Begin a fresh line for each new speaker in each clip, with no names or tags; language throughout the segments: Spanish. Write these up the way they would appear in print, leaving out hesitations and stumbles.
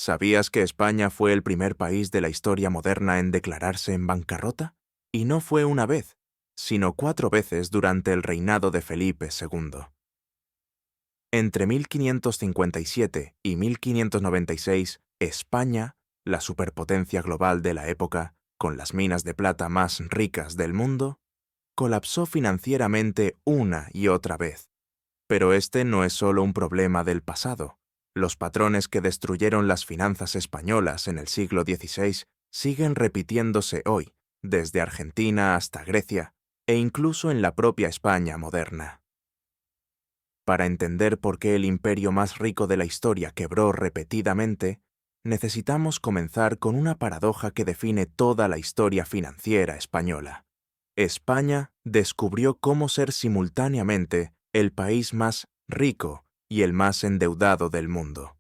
¿Sabías que España fue el primer país de la historia moderna en declararse en bancarrota? Y no fue una vez, sino 4 veces durante el reinado de Felipe II. Entre 1557 y 1596, España, la superpotencia global de la época, con las minas de plata más ricas del mundo, colapsó financieramente una y otra vez. Pero este no es solo un problema del pasado. Los patrones que destruyeron las finanzas españolas en el siglo XVI siguen repitiéndose hoy, desde Argentina hasta Grecia, e incluso en la propia España moderna. Para entender por qué el imperio más rico de la historia quebró repetidamente, necesitamos comenzar con una paradoja que define toda la historia financiera española. España descubrió cómo ser simultáneamente el país más rico y el más endeudado del mundo.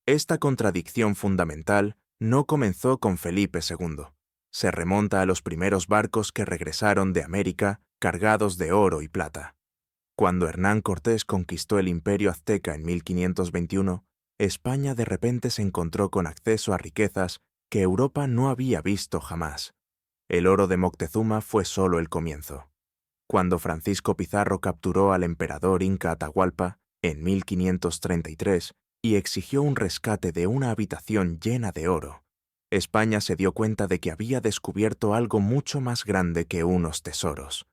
Esta contradicción fundamental no comenzó con Felipe II. Se remonta a los primeros barcos que regresaron de América cargados de oro y plata. Cuando Hernán Cortés conquistó el Imperio Azteca en 1521, España de repente se encontró con acceso a riquezas que Europa no había visto jamás. El oro de Moctezuma fue solo el comienzo. Cuando Francisco Pizarro capturó al emperador inca Atahualpa en 1533 y exigió un rescate de una habitación llena de oro, España se dio cuenta de que había descubierto algo mucho más grande que unos tesoros.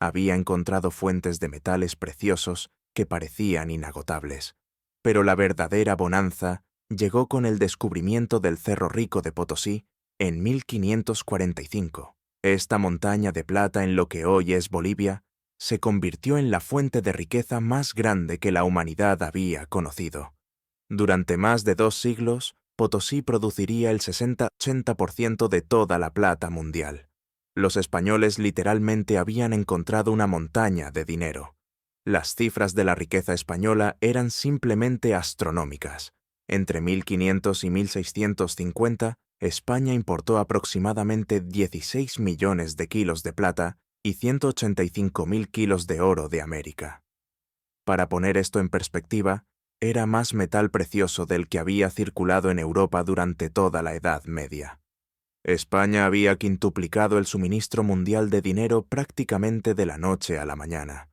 Había encontrado fuentes de metales preciosos que parecían inagotables. Pero la verdadera bonanza llegó con el descubrimiento del Cerro Rico de Potosí en 1545. Esta montaña de plata en lo que hoy es Bolivia se convirtió en la fuente de riqueza más grande que la humanidad había conocido. Durante más de 2 siglos, Potosí produciría el 60-80% de toda la plata mundial. Los españoles literalmente habían encontrado una montaña de dinero. Las cifras de la riqueza española eran simplemente astronómicas. Entre 1500 y 1650, España importó aproximadamente 16 millones de kilos de plata y 185.000 kilos de oro de América. Para poner esto en perspectiva, era más metal precioso del que había circulado en Europa durante toda la Edad Media. España había quintuplicado el suministro mundial de dinero prácticamente de la noche a la mañana.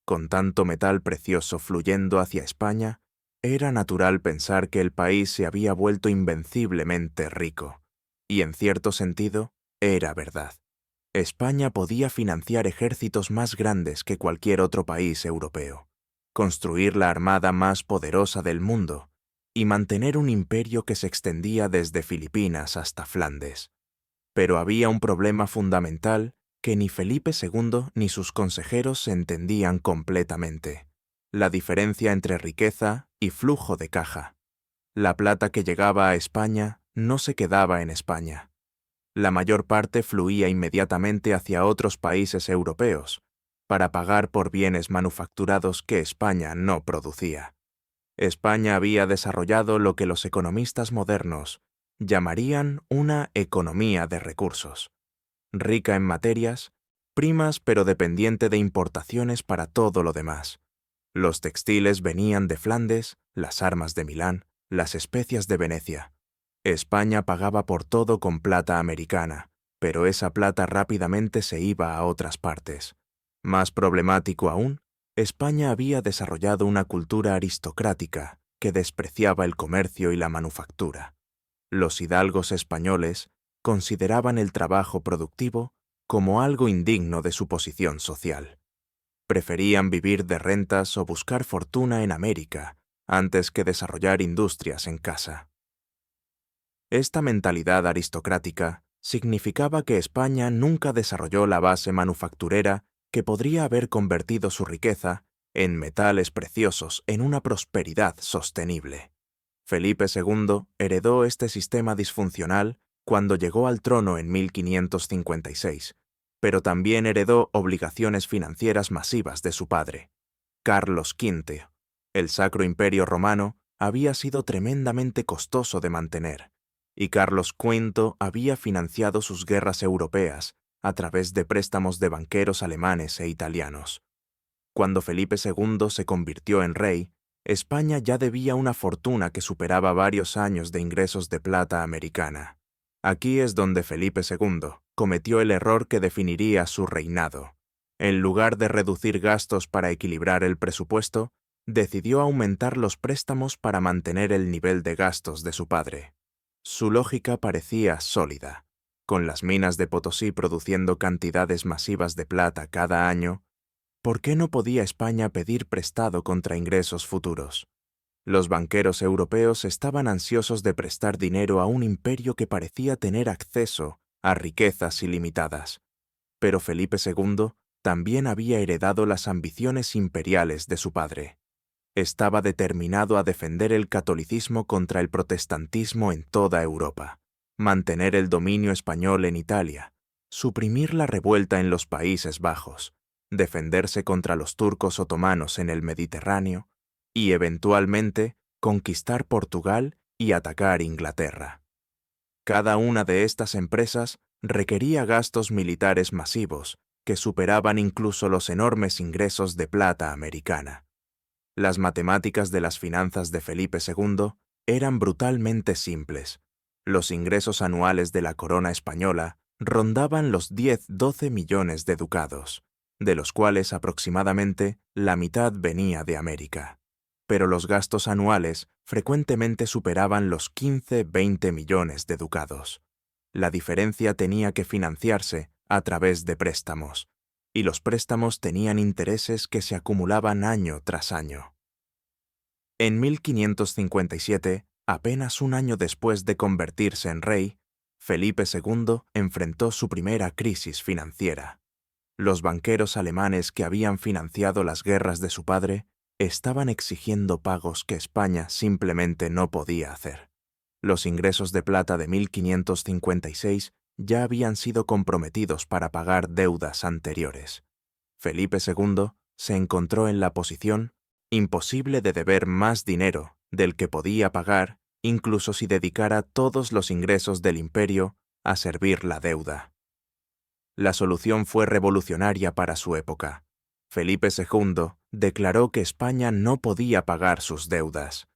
Con tanto metal precioso fluyendo hacia España, era natural pensar que el país se había vuelto invenciblemente rico. Y en cierto sentido, era verdad. España podía financiar ejércitos más grandes que cualquier otro país europeo, construir la armada más poderosa del mundo y mantener un imperio que se extendía desde Filipinas hasta Flandes. Pero había un problema fundamental que ni Felipe II ni sus consejeros entendían completamente: la diferencia entre riqueza y flujo de caja. La plata que llegaba a España no se quedaba en España. La mayor parte fluía inmediatamente hacia otros países europeos, para pagar por bienes manufacturados que España no producía. España había desarrollado lo que los economistas modernos llamarían una economía de recursos, rica en materias primas pero dependiente de importaciones para todo lo demás. Los textiles venían de Flandes, las armas de Milán, las especias de Venecia. España pagaba por todo con plata americana, pero esa plata rápidamente se iba a otras partes. Más problemático aún, España había desarrollado una cultura aristocrática que despreciaba el comercio y la manufactura. Los hidalgos españoles consideraban el trabajo productivo como algo indigno de su posición social. Preferían vivir de rentas o buscar fortuna en América antes que desarrollar industrias en casa. Esta mentalidad aristocrática significaba que España nunca desarrolló la base manufacturera que podría haber convertido su riqueza en metales preciosos en una prosperidad sostenible. Felipe II heredó este sistema disfuncional cuando llegó al trono en 1556, pero también heredó obligaciones financieras masivas de su padre, Carlos V. El Sacro Imperio Romano había sido tremendamente costoso de mantener, y Carlos V había financiado sus guerras europeas a través de préstamos de banqueros alemanes e italianos. Cuando Felipe II se convirtió en rey, España ya debía una fortuna que superaba varios años de ingresos de plata americana. Aquí es donde Felipe II cometió el error que definiría su reinado. En lugar de reducir gastos para equilibrar el presupuesto, decidió aumentar los préstamos para mantener el nivel de gastos de su padre. Su lógica parecía sólida. Con las minas de Potosí produciendo cantidades masivas de plata cada año, ¿por qué no podía España pedir prestado contra ingresos futuros? Los banqueros europeos estaban ansiosos de prestar dinero a un imperio que parecía tener acceso a riquezas ilimitadas. Pero Felipe II también había heredado las ambiciones imperiales de su padre. Estaba determinado a defender el catolicismo contra el protestantismo en toda Europa, mantener el dominio español en Italia, suprimir la revuelta en los Países Bajos, defenderse contra los turcos otomanos en el Mediterráneo y, eventualmente, conquistar Portugal y atacar Inglaterra. Cada una de estas empresas requería gastos militares masivos que superaban incluso los enormes ingresos de plata americana. Las matemáticas de las finanzas de Felipe II eran brutalmente simples. Los ingresos anuales de la corona española rondaban los 10-12 millones de ducados, de los cuales aproximadamente la mitad venía de América. Pero los gastos anuales frecuentemente superaban los 15-20 millones de ducados. La diferencia tenía que financiarse a través de préstamos, y los préstamos tenían intereses que se acumulaban año tras año. En 1557, apenas un año después de convertirse en rey, Felipe II enfrentó su primera crisis financiera. Los banqueros alemanes que habían financiado las guerras de su padre estaban exigiendo pagos que España simplemente no podía hacer. Los ingresos de plata de 1556 ya habían sido comprometidos para pagar deudas anteriores. Felipe II se encontró en la posición imposible de deber más dinero del que podía pagar, incluso si dedicara todos los ingresos del imperio a servir la deuda. La solución fue revolucionaria para su época. Felipe II declaró que España no podía pagar sus deudas.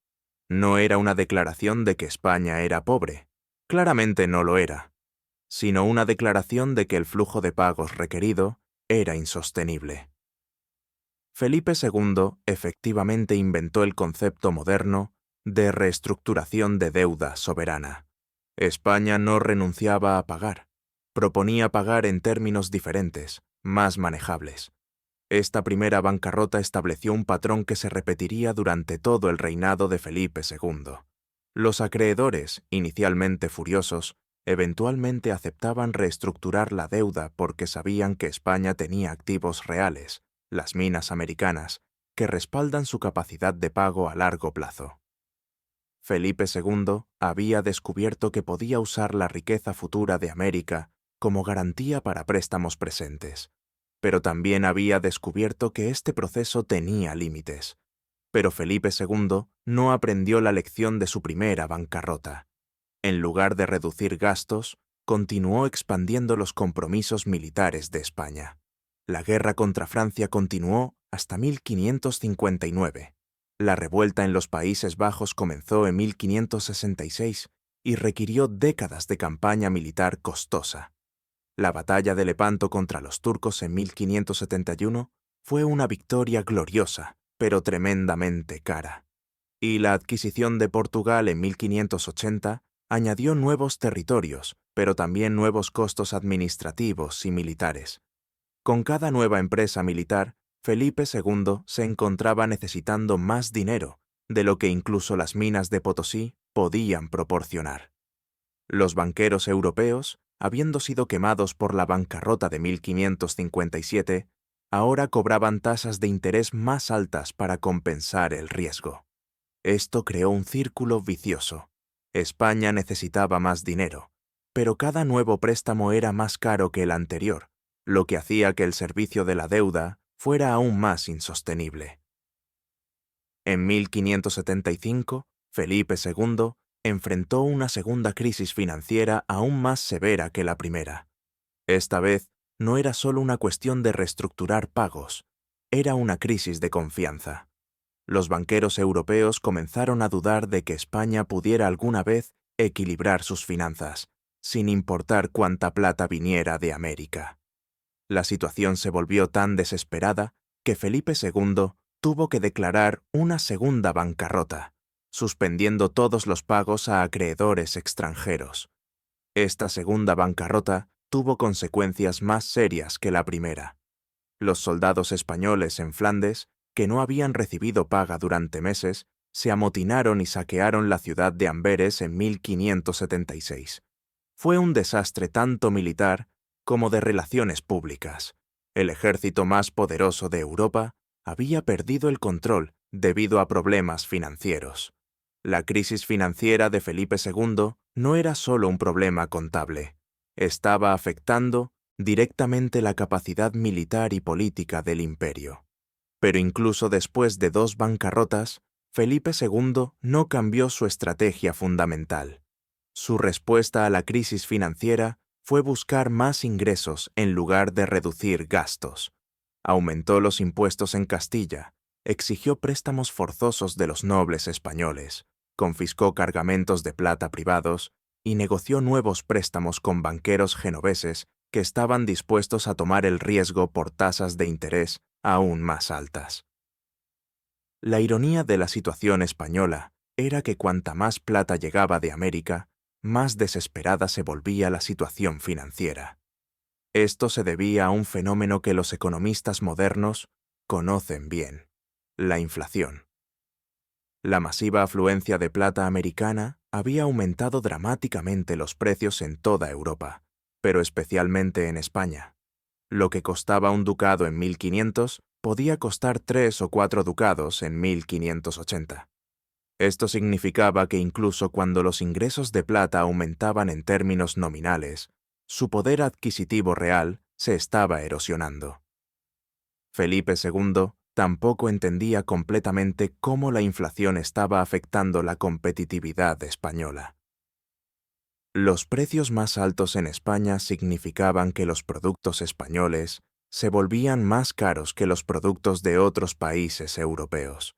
No era una declaración de que España era pobre, claramente no lo era, sino una declaración de que el flujo de pagos requerido era insostenible. Felipe II efectivamente inventó el concepto moderno de reestructuración de deuda soberana. España no renunciaba a pagar, proponía pagar en términos diferentes, más manejables. Esta primera bancarrota estableció un patrón que se repetiría durante todo el reinado de Felipe II. Los acreedores, inicialmente furiosos, eventualmente aceptaban reestructurar la deuda porque sabían que España tenía activos reales, las minas americanas, que respaldan su capacidad de pago a largo plazo. Felipe II había descubierto que podía usar la riqueza futura de América como garantía para préstamos presentes, pero también había descubierto que este proceso tenía límites. Pero Felipe II no aprendió la lección de su primera bancarrota. En lugar de reducir gastos, continuó expandiendo los compromisos militares de España. La guerra contra Francia continuó hasta 1559. La revuelta en los Países Bajos comenzó en 1566 y requirió décadas de campaña militar costosa. La batalla de Lepanto contra los turcos en 1571 fue una victoria gloriosa, pero tremendamente cara. Y la adquisición de Portugal en 1580 añadió nuevos territorios, pero también nuevos costos administrativos y militares. Con cada nueva empresa militar, Felipe II se encontraba necesitando más dinero de lo que incluso las minas de Potosí podían proporcionar. Los banqueros europeos, habiendo sido quemados por la bancarrota de 1557, ahora cobraban tasas de interés más altas para compensar el riesgo. Esto creó un círculo vicioso. España necesitaba más dinero, pero cada nuevo préstamo era más caro que el anterior, lo que hacía que el servicio de la deuda fuera aún más insostenible. En 1575, Felipe II enfrentó una segunda crisis financiera aún más severa que la primera. Esta vez no era solo una cuestión de reestructurar pagos, era una crisis de confianza. Los banqueros europeos comenzaron a dudar de que España pudiera alguna vez equilibrar sus finanzas, sin importar cuánta plata viniera de América. La situación se volvió tan desesperada que Felipe II tuvo que declarar una segunda bancarrota, suspendiendo todos los pagos a acreedores extranjeros. Esta segunda bancarrota tuvo consecuencias más serias que la primera. Los soldados españoles en Flandes, que no habían recibido paga durante meses, se amotinaron y saquearon la ciudad de Amberes en 1576. Fue un desastre tanto militar como de relaciones públicas. El ejército más poderoso de Europa había perdido el control debido a problemas financieros. La crisis financiera de Felipe II no era solo un problema contable. Estaba afectando directamente la capacidad militar y política del imperio. Pero incluso después de 2 bancarrotas, Felipe II no cambió su estrategia fundamental. Su respuesta a la crisis financiera fue buscar más ingresos en lugar de reducir gastos. Aumentó los impuestos en Castilla, exigió préstamos forzosos de los nobles españoles, confiscó cargamentos de plata privados y negoció nuevos préstamos con banqueros genoveses que estaban dispuestos a tomar el riesgo por tasas de interés aún más altas. La ironía de la situación española era que cuanta más plata llegaba de América, más desesperada se volvía la situación financiera. Esto se debía a un fenómeno que los economistas modernos conocen bien: la inflación. La masiva afluencia de plata americana había aumentado dramáticamente los precios en toda Europa, pero especialmente en España. Lo que costaba un ducado en 1500 podía costar 3 o 4 ducados en 1580. Esto significaba que incluso cuando los ingresos de plata aumentaban en términos nominales, su poder adquisitivo real se estaba erosionando. Felipe II tampoco entendía completamente cómo la inflación estaba afectando la competitividad española. Los precios más altos en España significaban que los productos españoles se volvían más caros que los productos de otros países europeos.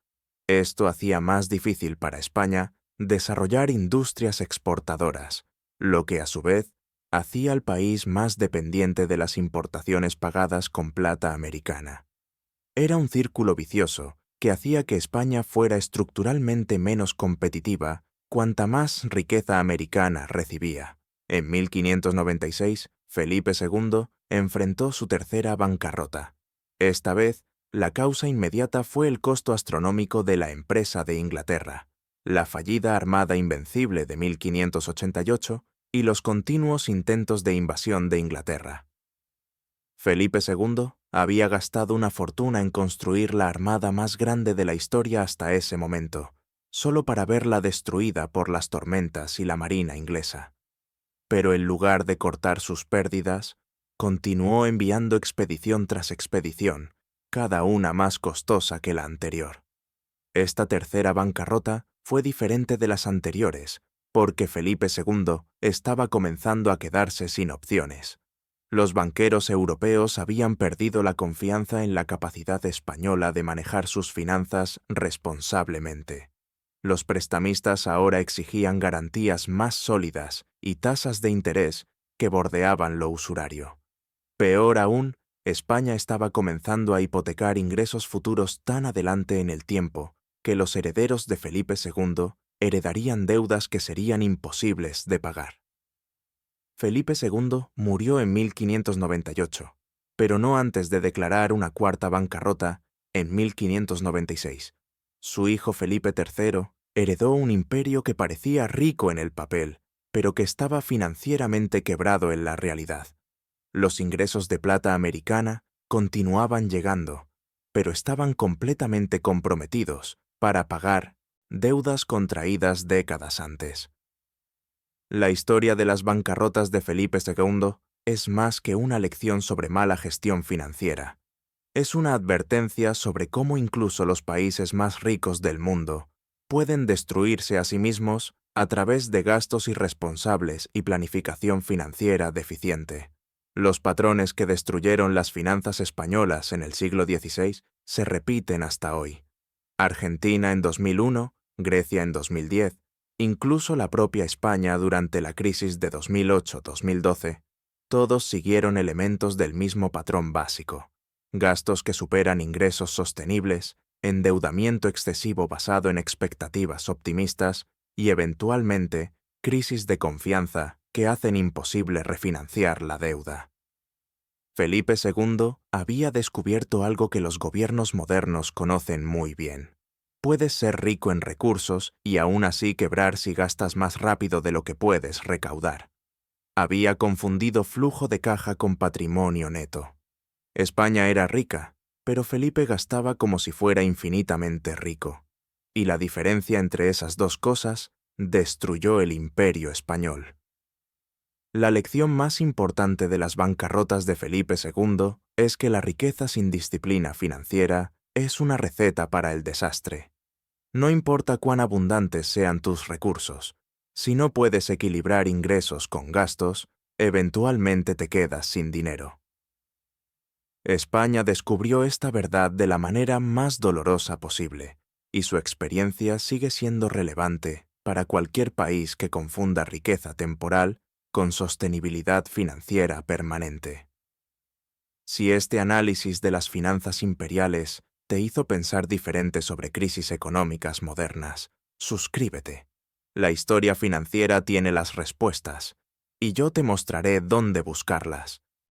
Esto hacía más difícil para España desarrollar industrias exportadoras, lo que a su vez hacía al país más dependiente de las importaciones pagadas con plata americana. Era un círculo vicioso que hacía que España fuera estructuralmente menos competitiva cuanta más riqueza americana recibía. En 1596, Felipe II enfrentó su tercera bancarrota. Esta vez, la causa inmediata fue el costo astronómico de la empresa de Inglaterra, la fallida Armada Invencible de 1588 y los continuos intentos de invasión de Inglaterra. Felipe II había gastado una fortuna en construir la armada más grande de la historia hasta ese momento, solo para verla destruida por las tormentas y la marina inglesa. Pero en lugar de cortar sus pérdidas, continuó enviando expedición tras expedición, cada una más costosa que la anterior. Esta tercera bancarrota fue diferente de las anteriores, porque Felipe II estaba comenzando a quedarse sin opciones. Los banqueros europeos habían perdido la confianza en la capacidad española de manejar sus finanzas responsablemente. Los prestamistas ahora exigían garantías más sólidas y tasas de interés que bordeaban lo usurario. Peor aún, España estaba comenzando a hipotecar ingresos futuros tan adelante en el tiempo que los herederos de Felipe II heredarían deudas que serían imposibles de pagar. Felipe II murió en 1598, pero no antes de declarar una cuarta bancarrota en 1596. Su hijo Felipe III heredó un imperio que parecía rico en el papel, pero que estaba financieramente quebrado en la realidad. Los ingresos de plata americana continuaban llegando, pero estaban completamente comprometidos para pagar deudas contraídas décadas antes. La historia de las bancarrotas de Felipe II es más que una lección sobre mala gestión financiera. Es una advertencia sobre cómo incluso los países más ricos del mundo pueden destruirse a sí mismos a través de gastos irresponsables y planificación financiera deficiente. Los patrones que destruyeron las finanzas españolas en el siglo XVI se repiten hasta hoy. Argentina en 2001, Grecia en 2010, incluso la propia España durante la crisis de 2008-2012, todos siguieron elementos del mismo patrón básico: gastos que superan ingresos sostenibles, endeudamiento excesivo basado en expectativas optimistas y, eventualmente, crisis de confianza que hacen imposible refinanciar la deuda. Felipe II había descubierto algo que los gobiernos modernos conocen muy bien. Puedes ser rico en recursos y aún así quebrar si gastas más rápido de lo que puedes recaudar. Había confundido flujo de caja con patrimonio neto. España era rica, pero Felipe gastaba como si fuera infinitamente rico. Y la diferencia entre esas dos cosas destruyó el imperio español. La lección más importante de las bancarrotas de Felipe II es que la riqueza sin disciplina financiera es una receta para el desastre. No importa cuán abundantes sean tus recursos, si no puedes equilibrar ingresos con gastos, eventualmente te quedas sin dinero. España descubrió esta verdad de la manera más dolorosa posible, y su experiencia sigue siendo relevante para cualquier país que confunda riqueza temporal con sostenibilidad financiera permanente. Si este análisis de las finanzas imperiales te hizo pensar diferente sobre crisis económicas modernas, suscríbete. La historia financiera tiene las respuestas, y yo te mostraré dónde buscarlas.